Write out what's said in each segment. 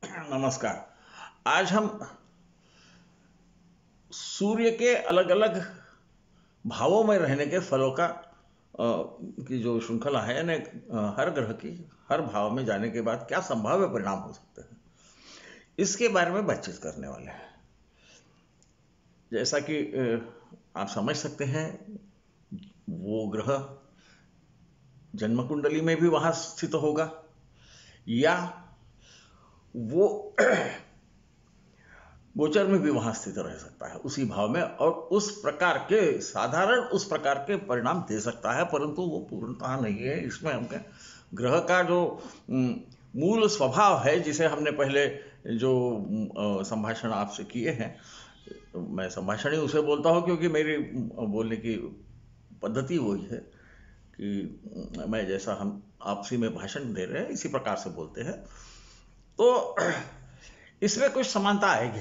नमस्कार। आज हम सूर्य के अलग अलग भावों में रहने के फलों की जो श्रृंखला है, यानी हर ग्रह की हर भाव में जाने के बाद क्या संभाव्य परिणाम हो सकते हैं, इसके बारे में बातचीत करने वाले हैं। जैसा कि आप समझ सकते हैं, वो ग्रह जन्म कुंडली में भी वहां स्थित होगा, या वो गोचर में भी वहां स्थित रह सकता है उसी भाव में, और उस प्रकार के परिणाम दे सकता है, परंतु वो पूर्णतः नहीं है। इसमें हमने ग्रह का जो मूल स्वभाव है, जिसे हमने पहले जो संभाषण आपसे किए हैं, मैं संभाषण ही उसे बोलता हूँ क्योंकि मेरी बोलने की पद्धति वही है कि मैं जैसा हम आपसी में भाषण दे रहे हैं इसी प्रकार से बोलते हैं। तो इसमें कुछ समानता आएगी,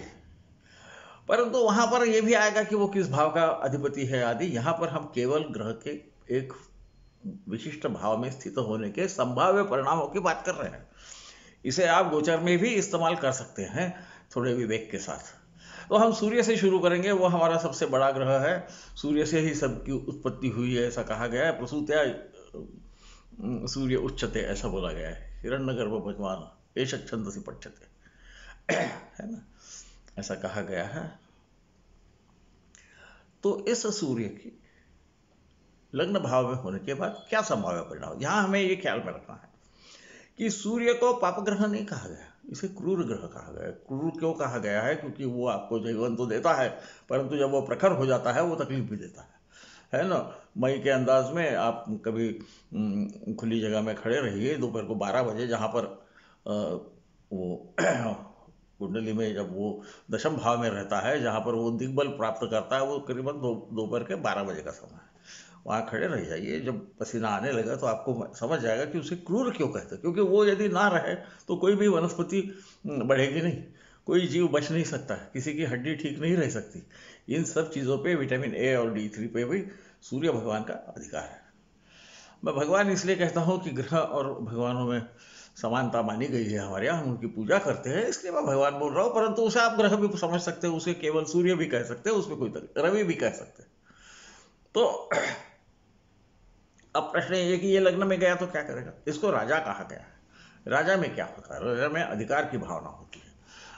परंतु वहां पर यह भी आएगा कि वो किस भाव का अधिपति है आदि। यहां पर हम केवल ग्रह के एक विशिष्ट भाव में स्थित होने के संभाव्य परिणामों की बात कर रहे हैं। इसे आप गोचर में भी इस्तेमाल कर सकते हैं, थोड़े विवेक के साथ। तो हम सूर्य से शुरू करेंगे, वो हमारा सबसे बड़ा ग्रह है। सूर्य से ही सबकी उत्पत्ति हुई है, ऐसा कहा गया है। प्रसूत्या सूर्य उच्चते, ऐसा बोला गया है। हिरण्यगर्भ भगवान एष छंदसि पठ्यते, है ना, ऐसा कहा गया है। तो इस सूर्य की लग्न भाव में होने के बाद क्या संभाव्य परिणाम, यहां हमें ये ख्याल में रखना है कि सूर्य को पाप ग्रह नहीं कहा गया, इसे क्रूर ग्रह कहा गया है। क्रूर क्यों कहा गया है? क्योंकि वो आपको जीवन तो देता है, परंतु जब वो प्रखर हो जाता है वो तकलीफ भी देता है ना। मई के अंदाज में आप कभी खुली जगह में खड़े रहिए दोपहर को 12 बजे, जहाँ पर वो कुंडली में जब वो दशम भाव में रहता है, जहाँ पर वो दिग्बल प्राप्त करता है, वो करीबन दोपहर के 12 बजे का समय है। वहाँ खड़े रह जाइए, जब पसीना आने लगा तो आपको समझ जाएगा कि उसे क्रूर क्यों कहते हैं। क्योंकि वो यदि ना रहे तो कोई भी वनस्पति बढ़ेगी नहीं, कोई जीव बच नहीं सकता, किसी की हड्डी ठीक नहीं रह सकती। इन सब चीज़ों पे विटामिन ए और D3 पे भी सूर्य भगवान का अधिकार है। मैं भगवान इसलिए कहता हूँ कि ग्रह और भगवानों में समानता मानी गई है हमारे यहाँ, हम उनकी पूजा करते हैं, इसलिए मैं भगवान बोल रहा हूँ। परंतु उसे आप ग्रह भी समझ सकते हो, उसे केवल सूर्य भी कह सकते हो, उसमें कोई रवि भी कह सकते हैं। तो अब प्रश्न ये कि ये लग्न में गया तो क्या करेगा। इसको राजा कहा गया है। राजा में क्या होता है? राजा में अधिकार की भावना होती है।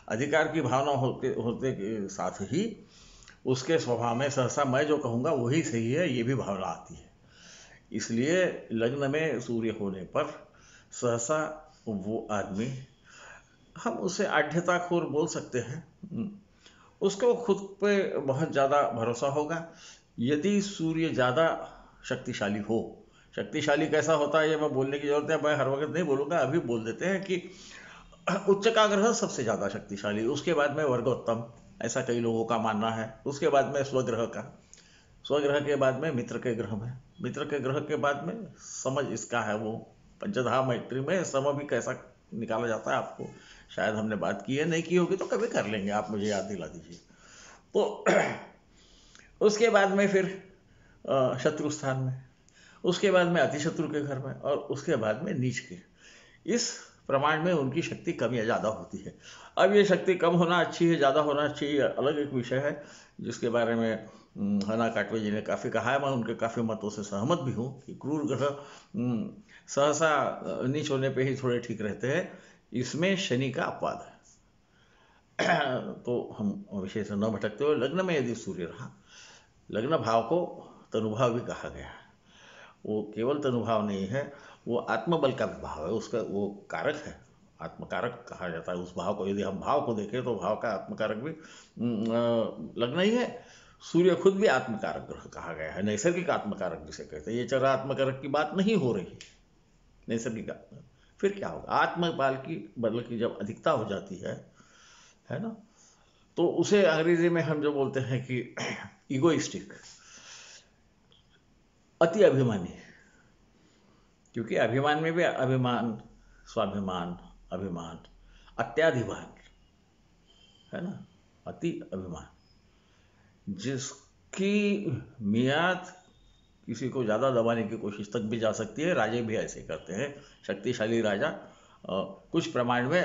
अधिकार की भावना होते होते के साथ ही उसके स्वभाव में सहसा मैं जो कहूँगा वही सही है, ये भी भावना आती है। इसलिए लग्न में सूर्य होने पर सहसा वो आदमी, हम उसे आढ़्यताखोर बोल सकते हैं, उसको खुद पे बहुत ज़्यादा भरोसा होगा। यदि सूर्य ज़्यादा शक्तिशाली हो, शक्तिशाली कैसा होता है ये मैं बोलने की जरूरत है, मैं हर वक्त नहीं बोलूँगा, अभी बोल देते हैं कि उच्च का ग्रह सबसे ज़्यादा शक्तिशाली, उसके बाद में वर्गोत्तम, ऐसा कई लोगों का मानना है। उसके बाद में स्वग्रह का, स्वग्रह के बाद में मित्र के ग्रह में, मित्र के ग्रह के बाद में समझ इसका है वो पंचधा मैत्री में सम भी कैसा निकाला जाता है, आपको शायद हमने बात की है, नहीं की होगी तो कभी कर लेंगे, आप मुझे याद दिला दीजिए। तो उसके बाद में फिर शत्रु स्थान में, उसके बाद में अतिशत्रु के घर में, और उसके बाद में नीच के। इस प्रमाण में उनकी शक्ति कम या ज़्यादा होती है। अब ये शक्ति कम होना अच्छी है, ज़्यादा होना अच्छी है, अलग एक विषय है, जिसके बारे में हना काटवे जी ने काफ़ी कहा है। मैं उनके काफ़ी मतों से सहमत भी हूँ कि क्रूर ग्रह सहसा नीच होने पे ही थोड़े ठीक रहते हैं। इसमें शनि का अपवाद है। तो हम विषय से न भटकते हुए, लग्न में यदि सूर्य रहा, लग्न भाव को तनुभाव भी कहा गया है। वो केवल तनुभाव नहीं है, वो आत्मबल का भी भाव है, उसका वो कारक है, आत्मकारक कहा जाता है उस भाव को। यदि हम भाव को देखें तो भाव का आत्मकारक भी लग्न ही है। सूर्य खुद भी आत्मकारक ग्रह कहा गया है, नैसर्गिक आत्मकारक जिसे कहते हैं। ये चर आत्मकारक की बात नहीं हो रही, नैसर्गिक आत्म। फिर क्या होगा? आत्मबल की बल की जब अधिकता हो जाती है ना, तो उसे अंग्रेजी में हम जो बोलते हैं कि इगोइस्टिक, अति अभिमानी। क्योंकि अभिमान में भी अभिमान, स्वाभिमान, अभिमान, अत्याधिमान, है ना, अति अभिमान, जिसकी मियाद किसी को ज़्यादा दबाने की कोशिश तक भी जा सकती है। राजे भी ऐसे करते हैं। शक्तिशाली राजा कुछ प्रमाण में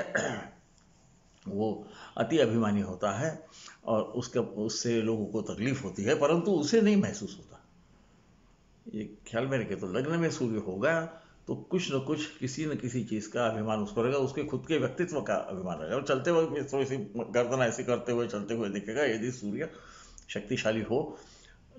वो अति अभिमानी होता है और उससे लोगों को तकलीफ होती है, परंतु उसे नहीं महसूस होता। ये ख्याल में रखे, तो लग्न में सूर्य होगा तो कुछ न कुछ, किसी न किसी चीज़ का अभिमान उसको रहेगा, उसके खुद के व्यक्तित्व का अभिमान रहेगा। और चलते हुए थोड़ी सी गर्दन ऐसे करते हुए चलते हुए दिखेगा यदि सूर्य शक्तिशाली हो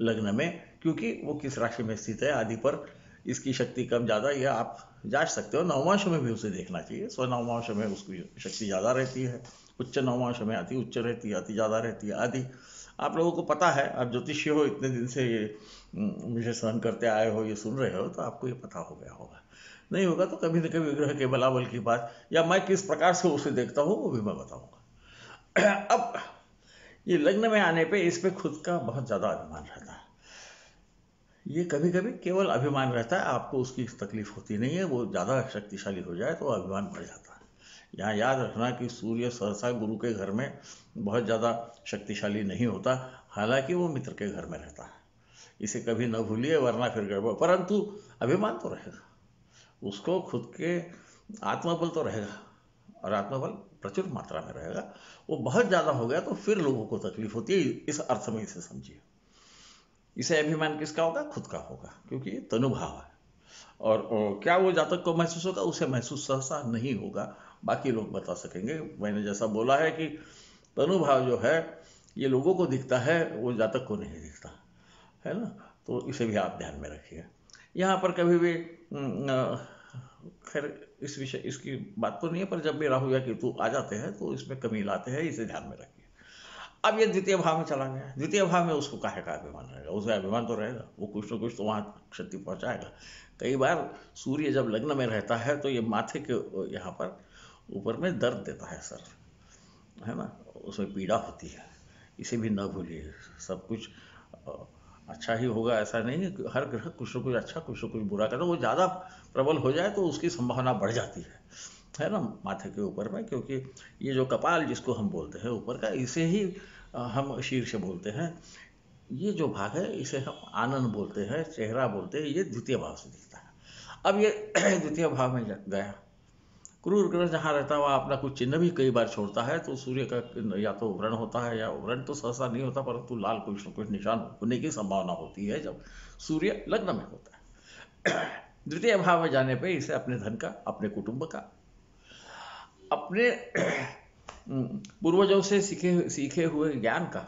लग्न में, क्योंकि वो किस राशि में स्थित है आदि पर इसकी शक्ति कम ज़्यादा यह आप जांच सकते हो। नवमांश में भी उसे देखना चाहिए। स्व नवमांश में उसकी शक्ति ज़्यादा रहती है, उच्च नवमांश में अति उच्च रहती है, अति ज़्यादा रहती है आदि। आप लोगों को पता है, आप ज्योतिषी हो, इतने दिन से ये मुझे सहन करते आए हो, ये सुन रहे हो, तो आपको ये पता हो गया होगा। नहीं होगा तो कभी न कभी ग्रह के बलाबल की बात, या मैं किस प्रकार से उसे देखता हूँ वो भी मैं बताऊंगा। अब ये लग्न में आने पे इस पे खुद का बहुत ज़्यादा अभिमान रहता है। ये कभी कभी केवल अभिमान रहता है, आपको उसकी तकलीफ होती नहीं है। वो ज़्यादा शक्तिशाली हो जाए तो अभिमान बढ़ जाता है। यहाँ याद रखना कि सूर्य सहसा गुरु के घर में बहुत ज़्यादा शक्तिशाली नहीं होता, हालांकि वो मित्र के घर में रहता है। इसे कभी न भूलिए, वरना फिर गड़बड़। परंतु अभिमान तो रहेगा, उसको खुद के आत्मबल तो रहेगा, और आत्मबल प्रचुर मात्रा में रहेगा। वो बहुत ज़्यादा हो गया तो फिर लोगों को तकलीफ होती है। इस अर्थ में इसे समझिए। इसे अभिमान किसका होगा? खुद का होगा, क्योंकि ये तनुभाव है। और क्या वो जातक को महसूस होगा? उसे महसूस सहसा नहीं होगा, बाकी लोग बता सकेंगे। मैंने जैसा बोला है कि तनुभाव जो है ये लोगों को दिखता है, वो जातक को नहीं दिखता है ना। तो इसे भी आप ध्यान में रखिए। यहाँ पर कभी भी खैर इस विषय इसकी बात तो नहीं है, पर जब भी राहु या केतु आ जाते हैं तो इसमें कमी लाते हैं, इसे ध्यान में रखिए। अब ये द्वितीय भाव में चला गया। द्वितीय भाव में उसको काहे का अभिमान रहेगा? उसे अभिमान तो रहेगा, वो कुछ न कुछ तो वहाँ क्षति पहुँचाएगा। कई बार सूर्य जब लग्न में रहता है तो ये माथे के यहाँ पर ऊपर में दर्द देता है, सर, है ना, उसमें पीड़ा होती है। इसे भी न भूलिए। सब कुछ अच्छा ही होगा ऐसा नहीं है। हर ग्रह कुछ न कुछ अच्छा कुछ न कुछ बुरा करता है। वो ज़्यादा प्रबल हो जाए तो उसकी संभावना बढ़ जाती है ना, माथे के ऊपर में। क्योंकि ये जो कपाल जिसको हम बोलते हैं ऊपर का, इसे ही हम शीर्ष बोलते हैं। ये जो भाग है इसे हम आनन बोलते हैं, चेहरा बोलते हैं। ये द्वितीय भाव से दिखता है। अब ये द्वितीय भाव में गया। क्रूर ग्रह जहाँ रहता है वहाँ अपना कुछ चिन्ह भी कई बार छोड़ता है। तो सूर्य का या तो व्रण होता है, या व्रण तो सहसा नहीं होता, परंतु लाल कुछ न कुछ निशान होने की संभावना होती है जब सूर्य लग्न में होता है। द्वितीय भाव में जाने पे इसे अपने धन का, अपने कुटुंब का, अपने पूर्वजों से सीखे हुए ज्ञान का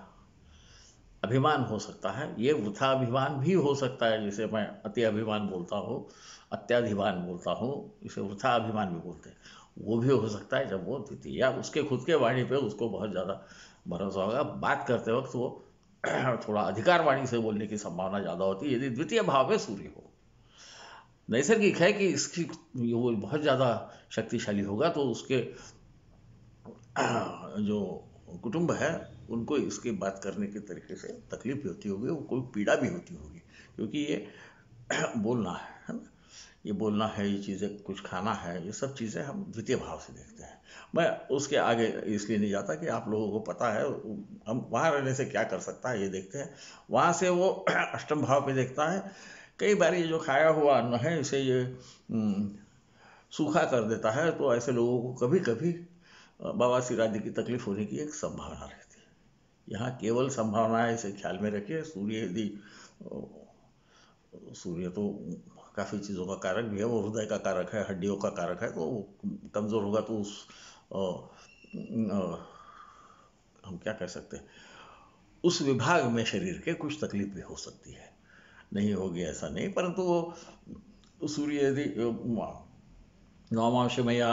अभिमान हो सकता है। ये वृथा अभिमान भी हो सकता है, जिसे मैं अति अभिमान बोलता हूँ, अत्याधिमान बोलता हूँ, इसे वृथा अभिमान भी बोलते हैं। वो भी हो सकता है जब वो द्वितीय या उसके खुद के वाणी पे उसको बहुत ज़्यादा भरोसा होगा। बात करते वक्त वो थोड़ा अधिकार वाणी से बोलने की संभावना ज़्यादा होती है यदि द्वितीय भाव में सूर्य हो। नैसर्गिक है कि इसकी वो बहुत ज़्यादा शक्तिशाली होगा तो उसके जो कुटुंब है उनको इसकी बात करने के तरीके से तकलीफ भी होती होगी, वो कोई पीड़ा भी होती होगी। क्योंकि ये बोलना है ना, ये बोलना है, ये चीज़ें कुछ खाना है, ये सब चीज़ें हम द्वितीय भाव से देखते हैं। मैं उसके आगे इसलिए नहीं जाता कि आप लोगों को पता है हम वहाँ रहने से क्या कर सकता है ये देखते हैं। वहाँ से वो अष्टम भाव पे देखता है। कई बार ये जो खाया हुआ अन्न है इसे ये सूखा कर देता है, तो ऐसे लोगों को कभी कभी बवासीर आदि की तकलीफ होने की एक संभावना रहती है। यहाँ केवल संभावना है, इसे ख्याल में रखिए। सूर्य तो काफ़ी चीज़ों का कारक भी है। वो हृदय का कारक है, हड्डियों का कारक है। तो कमज़ोर होगा तो उस हम क्या कह सकते हैं, उस विभाग में शरीर के कुछ तकलीफ भी हो सकती है। नहीं होगी ऐसा नहीं, परंतु वो सूर्य यदि नवमांश में या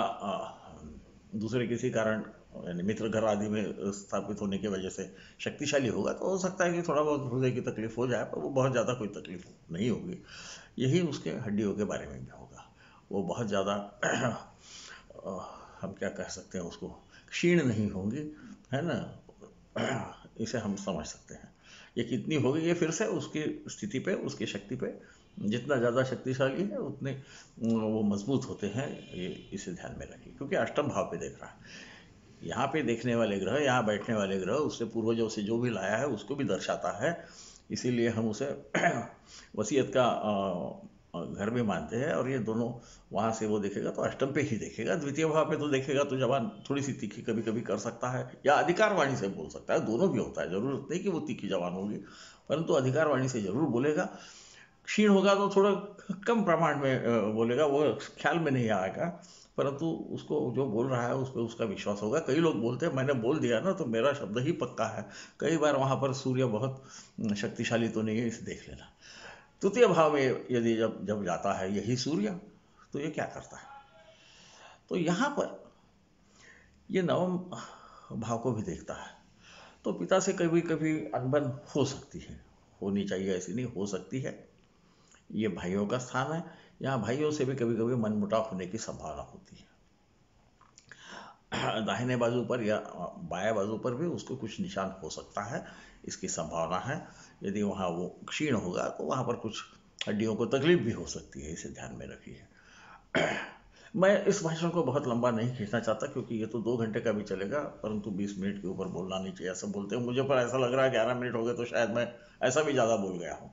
दूसरे किसी कारण यानी मित्र घर आदि में स्थापित होने की वजह से शक्तिशाली होगा तो हो सकता है कि थोड़ा बहुत हृदय की तकलीफ हो जाए, पर वो बहुत ज़्यादा कोई तकलीफ नहीं होगी। यही उसके हड्डियों के बारे में भी होगा। वो बहुत ज़्यादा हम क्या कह सकते हैं, उसको क्षीण नहीं होंगी, है ना। इसे हम समझ सकते हैं। ये कितनी होगी, ये फिर से उसकी स्थिति पे, उसकी शक्ति पे, जितना ज़्यादा शक्तिशाली है उतने वो मजबूत होते हैं। ये इसे ध्यान में रखिए, क्योंकि अष्टम भाव पे देख रहा है। यहाँ पे देखने वाले ग्रह, यहाँ बैठने वाले ग्रह, उससे पूर्वजों से जो भी लाया है उसको भी दर्शाता है। इसीलिए हम उसे वसीयत का घर में मानते हैं, और ये दोनों वहाँ से वो देखेगा तो अष्टम पे ही देखेगा। द्वितीय भाव पे तो देखेगा तो जबान थोड़ी सी तीखी कभी कभी कर सकता है, या अधिकार वाणी से बोल सकता है, दोनों भी होता है, जरूरत नहीं कि वो तीखी जबान होगी, परंतु अधिकार वाणी से जरूर बोलेगा। क्षीण होगा तो थोड़ा कम प्रमाण में बोलेगा, वो ख्याल में नहीं आएगा, परंतु उसको जो बोल रहा है उस पर उसका विश्वास होगा। कई लोग बोलते हैं मैंने बोल दिया ना तो मेरा शब्द ही पक्का है, कई बार वहाँ पर सूर्य बहुत शक्तिशाली तो नहीं है, इसे देख लेना। तृतीय भाव में यदि जब जब जाता है यही सूर्य, तो ये क्या करता है, तो यहाँ पर ये नवम भाव को भी देखता है। तो पिता से कभी कभी अनबन हो सकती है, होनी चाहिए ऐसी नहीं, हो सकती है, ये भाइयों का स्थान है, यहाँ भाइयों से भी कभी कभी मनमुटाव होने की संभावना होती है। दाहिने बाजू पर या बाएं बाजू पर भी उसको कुछ निशान हो सकता है, इसकी संभावना है। यदि वहाँ वो क्षीण होगा तो वहाँ पर कुछ हड्डियों को तकलीफ भी हो सकती है, इसे ध्यान में रखिए। मैं इस भाषण को बहुत लंबा नहीं खींचना चाहता, क्योंकि ये तो 2 घंटे का भी चलेगा, परंतु 20 मिनट के ऊपर बोलना नहीं चाहिए, ऐसा बोलते हैं मुझे, पर ऐसा लग रहा है 11 मिनट हो गए तो शायद मैं ऐसा भी ज़्यादा बोल गया हूँ।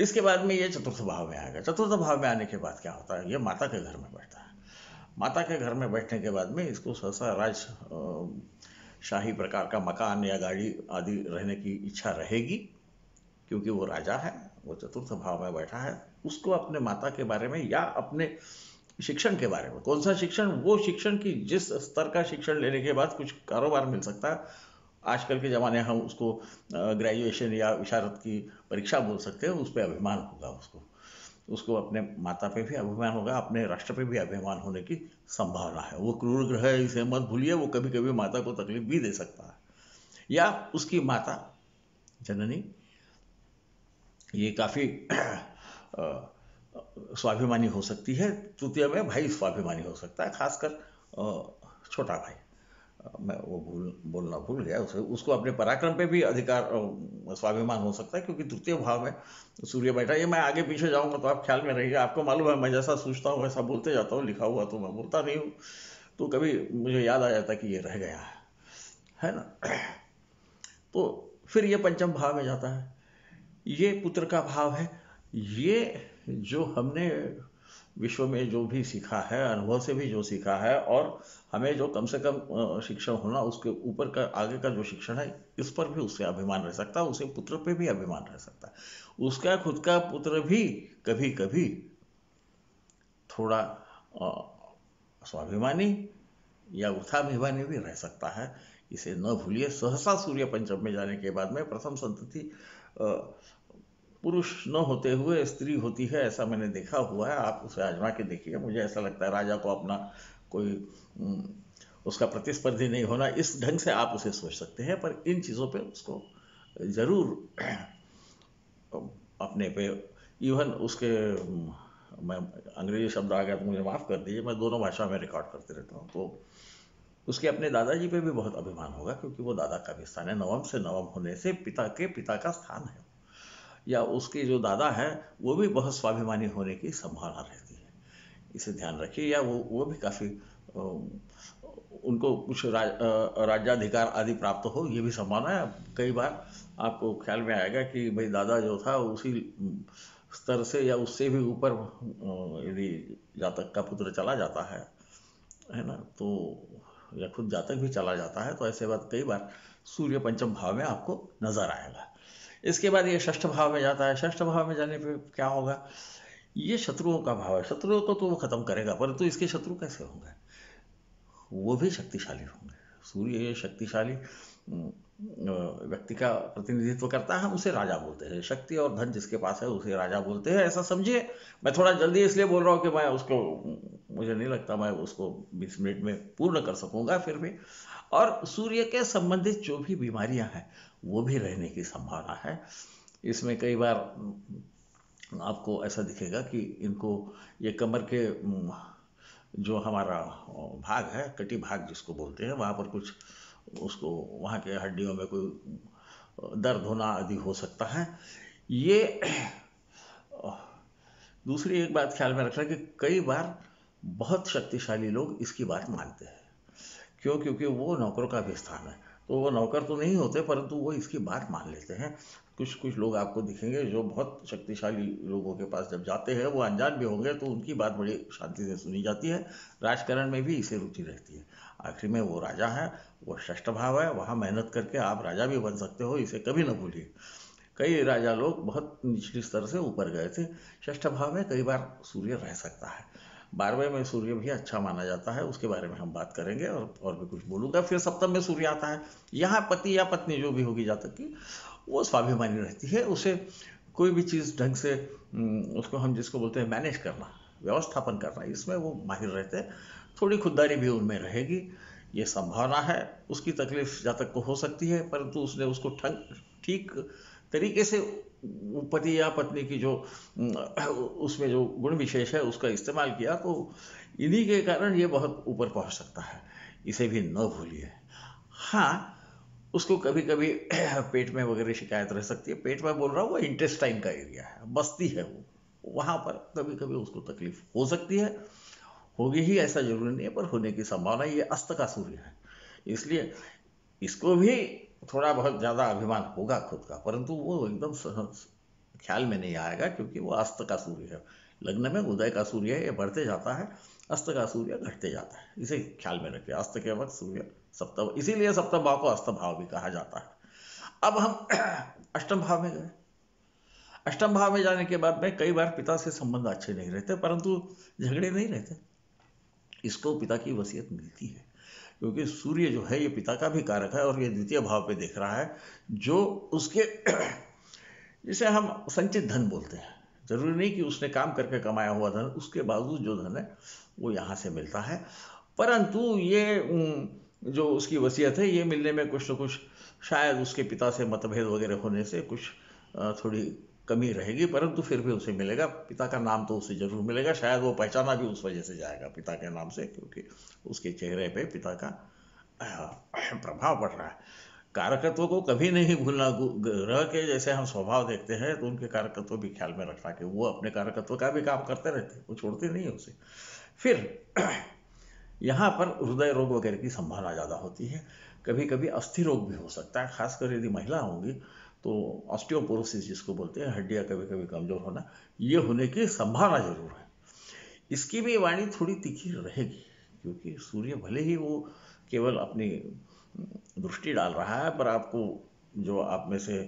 इसके बाद में ये चतुर्थ भाव में आएगा। चतुर्थ भाव में आने के बाद क्या होता है, ये माता के घर में बैठता है। माता के घर में बैठने के बाद में इसको सहसा शाही प्रकार का मकान या गाड़ी आदि रहने की इच्छा रहेगी, क्योंकि वो राजा है, वो चतुर्थ भाव में बैठा है। उसको अपने माता के बारे में या अपने शिक्षण के बारे में, कौन सा शिक्षण, वो शिक्षण की जिस स्तर का शिक्षण लेने के बाद कुछ कारोबार मिल सकता है, आजकल के ज़माने हम उसको ग्रेजुएशन या विशारद की परीक्षा बोल सकते हैं, उस पर अभिमान होगा उसको, उसको अपने माता पे भी अभिमान होगा, अपने राष्ट्र पे भी अभिमान होने की संभावना है। वो क्रूर ग्रह है, इसे मत भूलिए, वो कभी कभी माता को तकलीफ भी दे सकता है, या उसकी माता जननी ये काफ़ी स्वाभिमानी हो सकती है। तृतीय में भाई स्वाभिमानी हो सकता है, खासकर छोटा भाई, मैं वो बोलना भूल गया, उसको अपने पराक्रम पे भी अधिकार स्वाभिमान हो सकता है, क्योंकि तृतीय भाव में सूर्य बैठा। ये मैं आगे पीछे जाऊंगा तो आप ख्याल में रहिएगा, आपको मालूम है मैं जैसा सोचता हूँ वैसा बोलते जाता हूँ, लिखा हुआ तो मैं बोलता नहीं हूँ, तो कभी मुझे याद आ जाता कि ये रह गया है ना। तो फिर ये पंचम भाव में जाता है, ये पुत्र का भाव है। ये जो हमने विश्व में जो भी सीखा है, अनुभव से भी जो सीखा है, और हमें जो कम से कम शिक्षण होना, उसके ऊपर का आगे का जो शिक्षण है, इस पर भी उससे अभिमान रह सकता है, उसे पुत्र पे भी अभिमान रह सकता है। उसका खुद का पुत्र भी कभी कभी थोड़ा स्वाभिमानी या उत्थाभिमानी भी रह सकता है, इसे न भूलिए। सहसा सूर्य पंचम में जाने के बाद में प्रथम संतति पुरुष न होते हुए स्त्री होती है, ऐसा मैंने देखा हुआ है, आप उसे आजमा के देखिए। मुझे ऐसा लगता है राजा को अपना कोई उसका प्रतिस्पर्धी नहीं होना, इस ढंग से आप उसे सोच सकते हैं, पर इन चीज़ों पे उसको जरूर अपने पे, इवन उसके, मैं अंग्रेजी शब्द आ गया तो मुझे माफ़ कर दीजिए, मैं दोनों भाषा में रिकॉर्ड करते रहता हूँ, तो उसके अपने दादाजी पे भी बहुत अभिमान होगा, क्योंकि वो दादा का भी स्थान है, नवम से नवम होने से पिता का स्थान है, या उसके जो दादा है वो भी बहुत स्वाभिमानी होने की संभावना रहती है, इसे ध्यान रखिए। या वो भी काफ़ी उनको कुछ राज्याधिकार आदि प्राप्त हो, ये भी संभावना है। कई बार आपको ख्याल में आएगा कि भाई दादा जो था उसी स्तर से या उससे भी ऊपर यदि जातक का पुत्र चला जाता है ना, तो या खुद जातक भी चला जाता है, तो ऐसे बात कई बार सूर्य पंचम भाव में आपको नजर आएगा। इसके बाद ये षष्ठ भाव में जाता है। षष्ठ भाव में जाने पे क्या होगा, ये शत्रुओं का भाव है, शत्रुओं को तो वो खत्म करेगा, परंतु इसके शत्रु कैसे होंगे, वो भी शक्तिशाली होंगे। सूर्य ये शक्तिशाली व्यक्ति का प्रतिनिधित्व करता है, हम उसे राजा बोलते हैं, शक्ति और धन जिसके पास है उसे राजा बोलते हैं, ऐसा समझिए। मैं थोड़ा जल्दी इसलिए बोल रहा हूँ कि मैं उसको, मुझे नहीं लगता मैं उसको 20 मिनट में पूर्ण कर सकूंगा फिर भी। और सूर्य के संबंधित जो भी बीमारियां हैं वो भी रहने की संभावना है। इसमें कई बार आपको ऐसा दिखेगा कि इनको ये कमर के जो हमारा भाग है, कटी भाग जिसको बोलते हैं, वहाँ पर कुछ उसको वहाँ के हड्डियों में कोई दर्द होना आदि हो सकता है। ये दूसरी एक बात ख्याल में रखना कि कई बार बहुत शक्तिशाली लोग इसकी बात मानते हैं। क्यों? क्योंकि वो नौकरों का भी स्थान है। तो वो नौकर तो नहीं होते, परंतु वो इसकी बात मान लेते हैं। कुछ कुछ लोग आपको दिखेंगे जो बहुत शक्तिशाली लोगों के पास जब जाते हैं, वो अनजान भी होंगे तो उनकी बात बड़ी शांति से सुनी जाती है। राजकारण में भी इसे रुचि रहती है। आखिर में वो राजा है, वो षष्ठ भाव है, वहाँ मेहनत करके आप राजा भी बन सकते हो, इसे कभी न भूलिए। कई राजा लोग बहुत निचली स्तर से ऊपर गए थे। षष्ठ भाव में कई बार सूर्य रह सकता है। 12वें में सूर्य भी अच्छा माना जाता है, उसके बारे में हम बात करेंगे और भी कुछ बोलूँगा। फिर सप्तम में सूर्य आता है। यहाँ पति या पत्नी जो भी होगी जातक की, वो स्वाभिमानी रहती है। उसे कोई भी चीज़ ढंग से उसको हम जिसको बोलते हैं मैनेज करना, व्यवस्थापन करना, इसमें वो माहिर रहते हैं। थोड़ी खुददारी भी उनमें रहेगी, ये संभावना है। उसकी तकलीफ जातक को हो सकती है, परंतु उसने उसको ठीक तरीके से पति या पत्नी की जो उसमें जो गुण विशेष है उसका इस्तेमाल किया, तो इन्हीं के कारण ये बहुत ऊपर पहुंच सकता है। इसे भी न भूलिए। हाँ, उसको कभी कभी पेट में वगैरह शिकायत रह सकती है। पेट में बोल रहा हूँ, वो इंटेस्टाइन का एरिया है, बस्ती है वो, वहाँ पर कभी कभी उसको तकलीफ हो सकती है। होगी ही ऐसा जरूरी नहीं है, पर होने की संभावना। ये अस्त का सूर्य है, इसलिए इसको भी थोड़ा बहुत ज़्यादा अभिमान होगा खुद का, परंतु वो एकदम ख्याल में नहीं आएगा, क्योंकि वो अस्त का सूर्य है। लग्न में उदय का सूर्य है, ये बढ़ते जाता है, अस्त का सूर्य घटते जाता है। इसे ख्याल में रखिए। अस्त के वक्त सूर्य सप्तम, इसीलिए सप्तम भाव को अस्त भाव भी कहा जाता है। अब हम अष्टम भाव में गए। अष्टम भाव में जाने के बाद में कई बार पिता से संबंध अच्छे नहीं रहते, परंतु झगड़े नहीं रहते। इसको पिता की वसीयत मिलती है, क्योंकि सूर्य जो है ये पिता का भी कारक है, और ये द्वितीय भाव पे देख रहा है, जो उसके जिसे हम संचित धन बोलते हैं। जरूरी नहीं कि उसने काम करके कमाया हुआ धन, उसके बावजूद जो धन है वो यहाँ से मिलता है। परंतु ये जो उसकी वसीयत है, ये मिलने में कुछ न कुछ शायद उसके पिता से मतभेद वगैरह होने से कुछ थोड़ी कमी रहेगी, परंतु फिर भी उसे मिलेगा। पिता का नाम तो उसे जरूर मिलेगा। शायद वो पहचाना भी उस वजह से जाएगा पिता के नाम से, क्योंकि उसके चेहरे पे पिता का प्रभाव पड़ रहा है। कारकत्व को कभी नहीं भूलना। ग्रह के जैसे हम स्वभाव देखते हैं, तो उनके कारकत्व भी ख्याल में रखना कि वो अपने कारकत्व का भी काम करते रहते हैं, वो छोड़ते नहीं है उसे। फिर यहाँ पर हृदय रोग वगैरह की संभावना ज़्यादा होती है। कभी कभी अस्थि रोग भी हो सकता है, खासकर यदि महिला होंगी तो ऑस्टियोपोरोसिस जिसको बोलते हैं, हड्डियाँ कभी कभी कमजोर होना, ये होने की संभावना जरूर है। इसकी भी वाणी थोड़ी तीखी रहेगी, क्योंकि सूर्य भले ही वो केवल अपनी दृष्टि डाल रहा है, पर आपको जो आप में से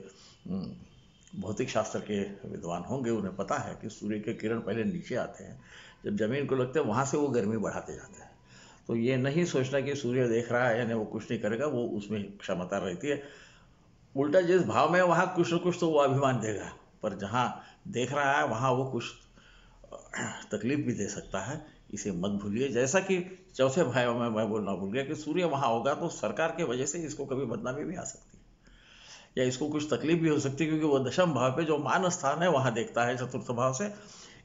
भौतिक शास्त्र के विद्वान होंगे उन्हें पता है कि सूर्य के किरण पहले नीचे आते हैं, जब जमीन को लगते हैं वहाँ से वो गर्मी बढ़ाते जाते हैं। तो ये नहीं सोचना कि सूर्य देख रहा है यानी वो कुछ नहीं करेगा, वो उसमें क्षमता रहती है। उल्टा जिस भाव में वहाँ कुछ न कुछ तो वो अभिमान देगा, पर जहाँ देख रहा है वहाँ वो कुछ तकलीफ भी दे सकता है। इसे मत भूलिए। जैसा कि चौथे भाव में मैं बोलना भूल गया कि सूर्य वहाँ होगा तो सरकार के वजह से इसको कभी बदनामी भी आ सकती है, या इसको कुछ तकलीफ भी हो सकती है, क्योंकि वो दशम भाव पे जो मान स्थान है वहाँ देखता है चतुर्थ भाव से।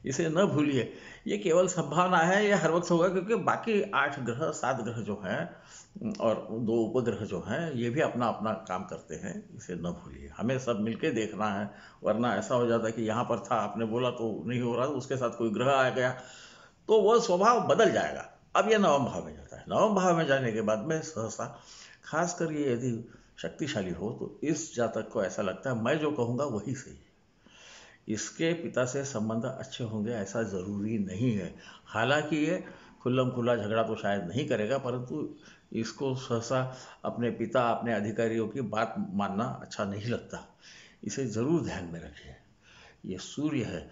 इसे न भूलिए। ये केवल संभावना है, ये हर वक्त होगा, क्योंकि बाकी 8 ग्रह 7 ग्रह जो हैं और 2 उपग्रह जो हैं, ये भी अपना अपना काम करते हैं। इसे न भूलिए। हमें सब मिलके देखना है, वरना ऐसा हो जाता है कि यहाँ पर था, आपने बोला तो नहीं हो रहा, उसके साथ कोई ग्रह आ गया तो वह स्वभाव बदल जाएगा। अब यह नवम भाव में जाता है। नवम भाव में जाने के बाद में सहसा, खासकर ये यदि शक्तिशाली हो, तो इस जातक को ऐसा लगता है मैं जो कहूँगा वही सही है। इसके पिता से संबंध अच्छे होंगे ऐसा ज़रूरी नहीं है। हालांकि ये खुल्लम खुल्ला झगड़ा तो शायद नहीं करेगा, परंतु इसको सहसा अपने पिता अपने अधिकारियों की बात मानना अच्छा नहीं लगता। इसे ज़रूर ध्यान में रखिए। ये सूर्य है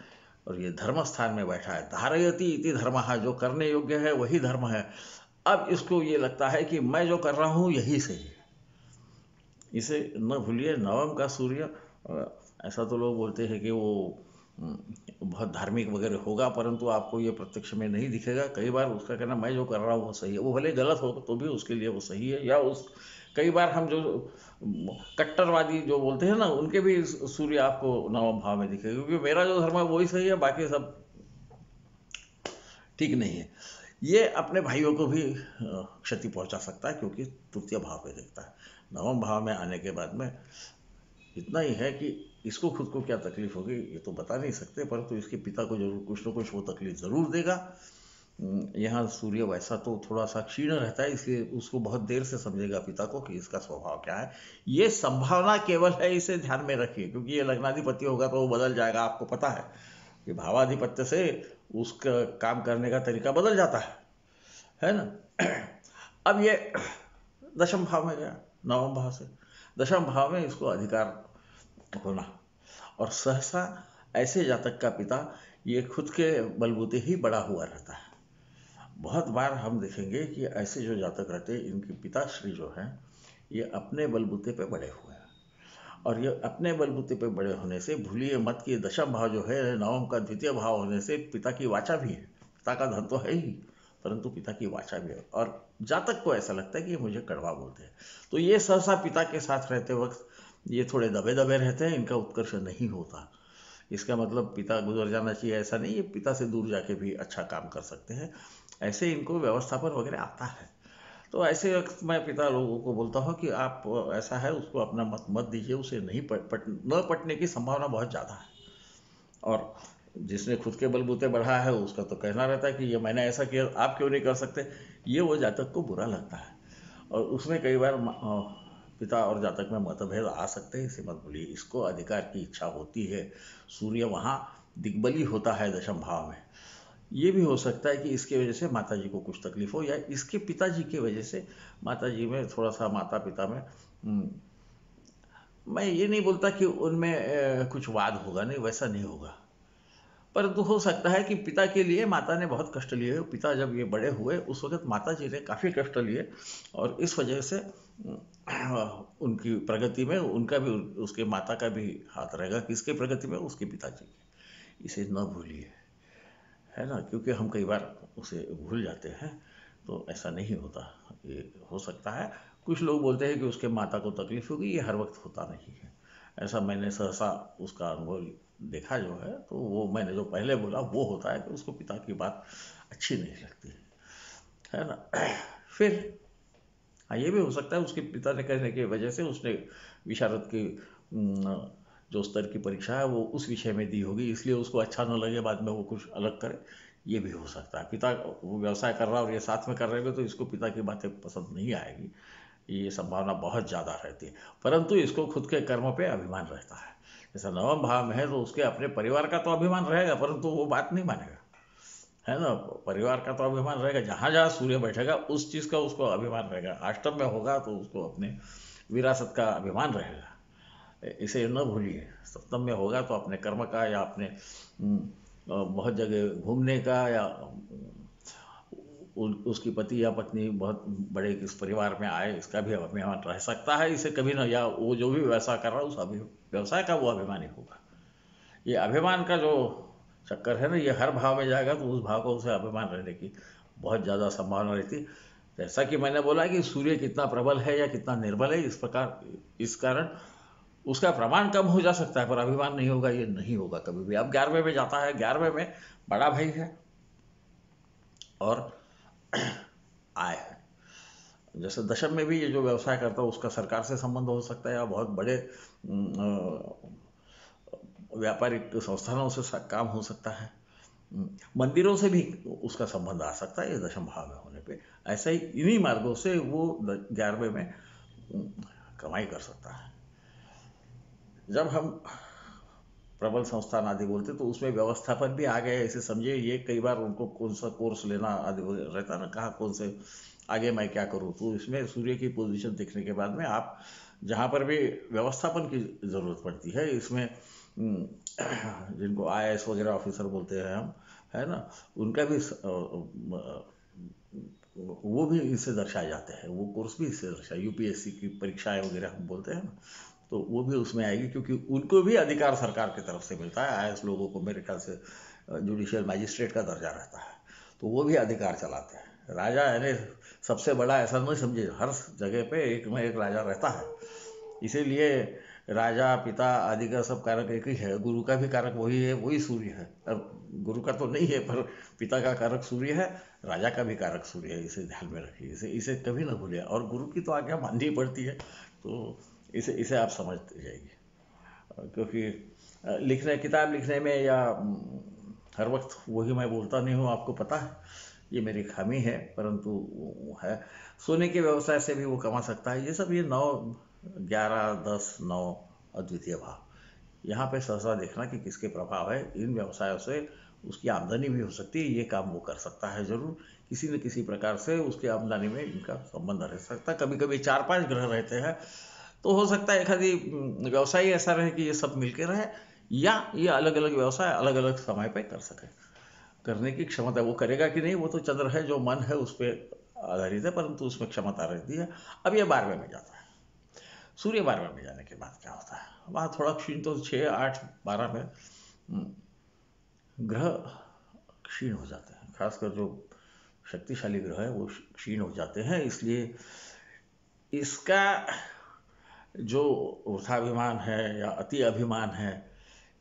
और ये धर्म स्थान में बैठा है। धारयति इति धर्मः, जो करने योग्य है वही धर्म है। अब इसको ये लगता है कि मैं जो कर रहा हूँ यही सही है। इसे न भूलिए। नवम का सूर्य, ऐसा तो लोग बोलते हैं कि वो बहुत धार्मिक वगैरह होगा, परंतु आपको ये प्रत्यक्ष में नहीं दिखेगा। कई बार उसका कहना मैं जो कर रहा हूँ वो सही है, वो भले गलत हो तो भी उसके लिए वो सही है। या उस कई बार हम जो कट्टरवादी जो बोलते हैं ना, उनके भी सूर्य आपको नवम भाव में दिखेगा, क्योंकि मेरा जो धर्म है वही सही है, बाकी सब ठीक नहीं है। ये अपने भाइयों को भी क्षति पहुंचा सकता है, क्योंकि तृतीय भाव में देखता है। नवम भाव में आने के बाद में इतना ही है कि इसको खुद को क्या तकलीफ होगी ये तो बता नहीं सकते, परंतु इसके पिता को जरूर कुछ ना कुछ वो तकलीफ जरूर देगा। यहाँ सूर्य वैसा तो थोड़ा सा क्षीण रहता है, इसलिए उसको बहुत देर से समझेगा पिता को कि इसका स्वभाव क्या है। ये संभावना केवल है, इसे ध्यान में रखिए, क्योंकि ये लग्नाधिपति होगा तो वो बदल जाएगा, आपको पता है कि भावाधिपत्य से उसका काम करने का तरीका बदल जाता है ना। अब ये दशम भाव में गया, नवम भाव से दशम भाव में इसको अधिकार होना, और सहसा ऐसे जातक का पिता ये खुद के बलबूते ही बड़ा हुआ रहता है। बहुत बार हम देखेंगे कि ऐसे जो जातक रहते हैं, इनके पिताश्री जो हैं ये अपने बलबूते पे बड़े हुए हैं, और ये अपने बलबूते पे बड़े होने से भूलिए मत कि दशम भाव जो है नवम का द्वितीय भाव होने से पिता की वाचा भी है। पिता का धन तो है ही, परंतु पिता की वाचा भी है, और जातक को ऐसा लगता है कि ये मुझे कड़वा बोलते हैं। तो ये सहसा पिता के साथ रहते वक्त ये थोड़े दबे दबे रहते हैं, इनका उत्कर्ष नहीं होता। इसका मतलब पिता गुजर जाना चाहिए ऐसा नहीं, ये पिता से दूर जाके भी अच्छा काम कर सकते हैं, ऐसे इनको व्यवस्थापन वगैरह आता है। तो ऐसे वक्त मैं पिता लोगों को बोलता हूँ कि आप ऐसा है उसको अपना मत मत दीजिए, उसे नहीं न पटने की संभावना बहुत ज़्यादा है। और जिसने खुद के बलबूते बढ़ा है उसका तो कहना रहता है कि ये मैंने ऐसा किया, आप क्यों नहीं कर सकते। ये वो जातक को बुरा लगता है, और उसमें कई बार पिता और जातक में मतभेद आ सकते हैं, इसे मत भूलिए। इसको अधिकार की इच्छा होती है, सूर्य वहाँ दिग्बली होता है दशम भाव में। ये भी हो सकता है कि इसके वजह से माता जी को कुछ तकलीफ हो, या इसके पिताजी की वजह से माता जी में थोड़ा सा, माता पिता में मैं ये नहीं बोलता कि उनमें कुछ वाद होगा, नहीं वैसा नहीं होगा, परंतु हो सकता है कि पिता के लिए माता ने बहुत कष्ट लिए। पिता जब ये बड़े हुए उस वक्त माता जी ने काफ़ी कष्ट लिए, और इस वजह से उनकी प्रगति में उनका भी, उसके माता का भी हाथ रहेगा। किसके प्रगति में? उसके पिताजी की। इसे न भूलिए, है ना, क्योंकि हम कई बार उसे भूल जाते हैं, तो ऐसा नहीं होता। ये हो सकता है, कुछ लोग बोलते हैं कि उसके माता को तकलीफ होगी, ये हर वक्त होता नहीं है। ऐसा मैंने सहसा उसका अनुभव देखा जो है, तो वो मैंने जो पहले बोला वो होता है कि उसको पिता की बात अच्छी नहीं लगती है ना। फिर हाँ, ये भी हो सकता है उसके पिता ने कहने की वजह से उसने विशारद की जो स्तर की परीक्षा है वो उस विषय में दी होगी, इसलिए उसको अच्छा न लगे, बाद में वो कुछ अलग करे। ये भी हो सकता है, पिता वो व्यवसाय कर रहा है और ये साथ में कर रहे हैं, तो इसको पिता की बातें पसंद नहीं आएगी, ये संभावना बहुत ज़्यादा रहती है। परंतु इसको खुद के कर्म पे अभिमान रहता है। जैसा नवम भाव में है तो उसके अपने परिवार का तो अभिमान रहेगा, परंतु वो बात नहीं मानेगा, है ना। परिवार का तो अभिमान रहेगा, जहाँ जहाँ सूर्य बैठेगा उस चीज़ का उसको अभिमान रहेगा। अष्टम में होगा तो उसको अपने विरासत का अभिमान रहेगा, इसे न भूलिए। सप्तम में होगा तो अपने कर्म का, या अपने बहुत जगह घूमने का, या उसकी पति या पत्नी बहुत बड़े इस परिवार में आए, इसका भी अभिमान रह सकता है। इसे कभी ना, या वो जो भी व्यवसाय कर रहा है उस व्यवसाय का वो अभिमानी होगा। ये अभिमान का जो चक्कर है ना, ये हर भाव में जाएगा तो उस भाव को उसे अभिमान रहने की बहुत ज़्यादा संभावना रहती। जैसा कि मैंने बोला कि सूर्य कितना प्रबल है या कितना निर्बल है, इस कारण उसका प्रमाण कम हो जा सकता है, पर अभिमान नहीं होगा, ये नहीं होगा कभी भी। अब 11वें में जाता है, 11वें में बड़ा भाई है और आय है। जैसे दशम में भी ये जो व्यवसाय करता है उसका सरकार से संबंध हो सकता है, या बहुत बड़े व्यापारिक संस्थानों से काम हो सकता है, मंदिरों से भी उसका संबंध आ सकता है, ये दशम भाव में होने पे। ऐसा ही इन्हीं मार्गों से वो 11वें में कमाई कर सकता है। जब हम प्रबल संस्थान आदि बोलते तो उसमें व्यवस्थापन भी आ गए, ऐसे समझिए। ये कई बार उनको कौन सा कोर्स लेना आदि रहता है ना, कहाँ कौन से आगे मैं क्या करूँ, तो इसमें सूर्य की पोजीशन देखने के बाद में आप जहाँ पर भी व्यवस्थापन की ज़रूरत पड़ती है, इसमें जिनको IAS वगैरह ऑफिसर बोलते हैं हम, है ना, उनका भी वो भी इससे दर्शाए जाते हैं, वो कोर्स भी इससे दर्शाए, UPSC की परीक्षाएं वगैरह हम बोलते हैं ना, तो वो भी उसमें आएगी, क्योंकि उनको भी अधिकार सरकार की तरफ से मिलता है। IAS लोगों को मेरे ख्याल से जुडिशियल मैजिस्ट्रेट का दर्जा रहता है, तो वो भी अधिकार चलाते हैं। राजा यानी सबसे बड़ा ऐसा नहीं समझे, हर जगह पे एक में एक राजा रहता है, इसीलिए राजा पिता आदि का सब कारक एक ही है। गुरु का भी कारक वही है, वही सूर्य है। अब गुरु का तो नहीं है, पर पिता का कारक सूर्य है, राजा का भी कारक सूर्य है, इसे ध्यान में रखिए, इसे कभी ना भूलिए। और गुरु की तो आज्ञा माननी पड़ती है, तो इसे आप समझते जाइए। क्योंकि किताब लिखने में या हर वक्त वही मैं बोलता नहीं हूँ, आपको पता है ये मेरी खामी है, परंतु वो है। सोने के व्यवसाय से भी वो कमा सकता है। ये सब ये 9, 11, 10, 9 अद्वितीय भाव, यहाँ पे सहसा देखना कि किसके प्रभाव है। इन व्यवसायों से उसकी आमदनी भी हो सकती है, ये काम वो कर सकता है जरूर। किसी न किसी प्रकार से उसकी आमदनी में इनका संबंध रह सकता है। कभी कभी 4-5 ग्रह रहते हैं, तो हो सकता है एक आधी व्यवसाय ही ऐसा रहे कि ये सब मिलके रहे, या ये अलग अलग व्यवसाय अलग अलग समय पे कर सके। करने की क्षमता वो करेगा कि नहीं, वो तो चंद्र है, जो मन है उस पर आधारित है, परंतु उसमें क्षमता रहती है। अब ये 12वें में जाता है। सूर्य 12वें में जाने के बाद क्या होता है, वहाँ थोड़ा क्षीण, तो 6, 8, 12 में ग्रह क्षीण हो जाते हैं। खासकर जो शक्तिशाली ग्रह है वो क्षीण हो जाते हैं। इसलिए इसका जो ऊर्धाभिमान है या अति अभिमान है,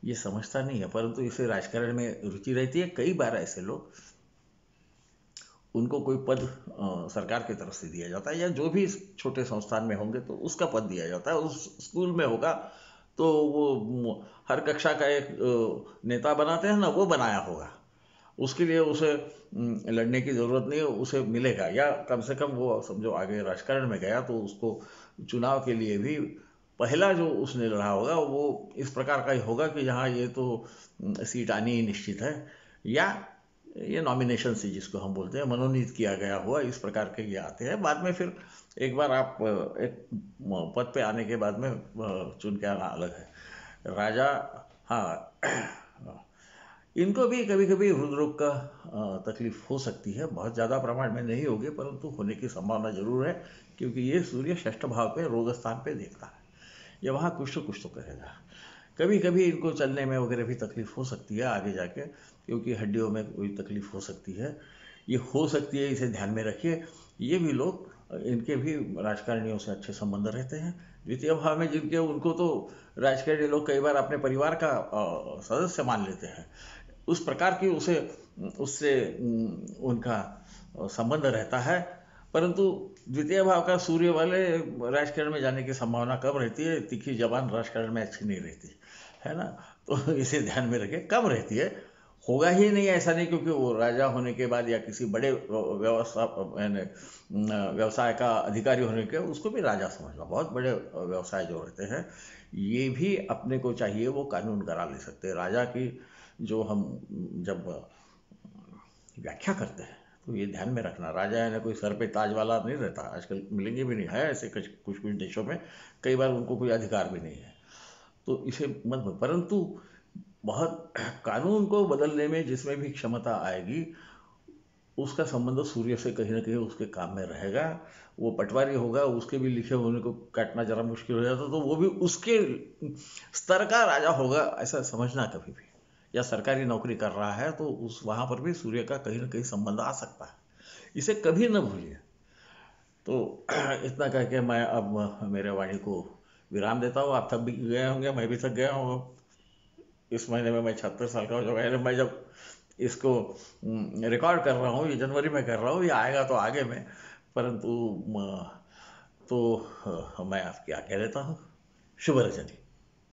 ये समझता नहीं है, परंतु इसे राजकारण में रुचि रहती है। कई बार ऐसे लोग, उनको कोई पद सरकार की तरफ से दिया जाता है, या जो भी छोटे संस्थान में होंगे तो उसका पद दिया जाता है। उस स्कूल में होगा तो वो हर कक्षा का एक नेता बनाते हैं ना, वो बनाया होगा। उसके लिए उसे लड़ने की ज़रूरत नहीं है, उसे मिलेगा। या कम से कम वो समझो आगे राजकारण में गया तो उसको चुनाव के लिए भी पहला जो उसने लड़ा होगा वो इस प्रकार का ही होगा कि यहाँ ये तो सीट आनी ही निश्चित है, या ये नॉमिनेशन से जिसको हम बोलते हैं, मनोनीत किया गया हुआ, इस प्रकार के ये आते हैं। बाद में फिर एक बार आप एक पद पे आने के बाद में चुन के आना अलग है। राजा, हाँ, इनको भी कभी कभी हृदरोग का तकलीफ हो सकती है। बहुत ज़्यादा प्रमाण में नहीं होगी, परंतु होने की संभावना जरूर है, क्योंकि ये सूर्य षष्ठ भाव पे रोग स्थान पे देखता है। ये वहाँ कुछ तो करेगा। कभी कभी इनको चलने में वगैरह भी तकलीफ हो सकती है आगे जाके, क्योंकि हड्डियों में कोई तकलीफ हो सकती है। ये हो सकती है, इसे ध्यान में रखिए। ये भी लोग, इनके भी राजकारणियों से अच्छे संबंध रहते हैं। द्वितीय भाव में जिनके, उनको तो राजकारणी लोग कई बार अपने परिवार का सदस्य मान लेते हैं। उस प्रकार की उससे उनका संबंध रहता है। परंतु द्वितीय भाव का सूर्य वाले राजकारण में जाने की संभावना कम रहती है। तीखी जबान राजकारण में अच्छी नहीं रहती है ना, तो इसे ध्यान में रखें, कम रहती है। होगा ही नहीं ऐसा नहीं, क्योंकि वो राजा होने के बाद या किसी बड़े व्यवसाय का अधिकारी होने के, उसको भी राजा समझना। बहुत बड़े व्यवसाय जो रहते हैं, ये भी अपने को चाहिए वो कानून करा ले सकते हैं। राजा की जो हम जब व्याख्या करते हैं तो ये ध्यान में रखना, राजा है ना कोई सर पे ताज वाला नहीं रहता। आजकल मिलेंगे भी नहीं, है ऐसे कुछ कुछ देशों में कई बार उनको कोई अधिकार भी नहीं है, तो इसे मत। परंतु बहुत कानून को बदलने में जिसमें भी क्षमता आएगी, उसका संबंध सूर्य से कहीं ना कहीं उसके काम में रहेगा। वो पटवारी होगा, उसके भी लिखे होने को काटना जरा मुश्किल हो जाता, तो वो भी उसके स्तर का राजा होगा, ऐसा समझना कभी भी। या सरकारी नौकरी कर रहा है तो उस वहाँ पर भी सूर्य का कहीं ना कहीं संबंध आ सकता है, इसे कभी न भूलिए। तो इतना कह के मैं अब मेरे वाणी को विराम देता हूँ। आप थक भी गए होंगे, मैं भी थक गया हूँ। इस महीने में मैं 76 साल का हो जाऊँगा। मैं जब इसको रिकॉर्ड कर रहा हूँ, ये जनवरी में कर रहा हूँ, ये आएगा तो आगे में, परंतु तो मैं आपकी आज्ञा लेता हूँ। शुभ रजनी।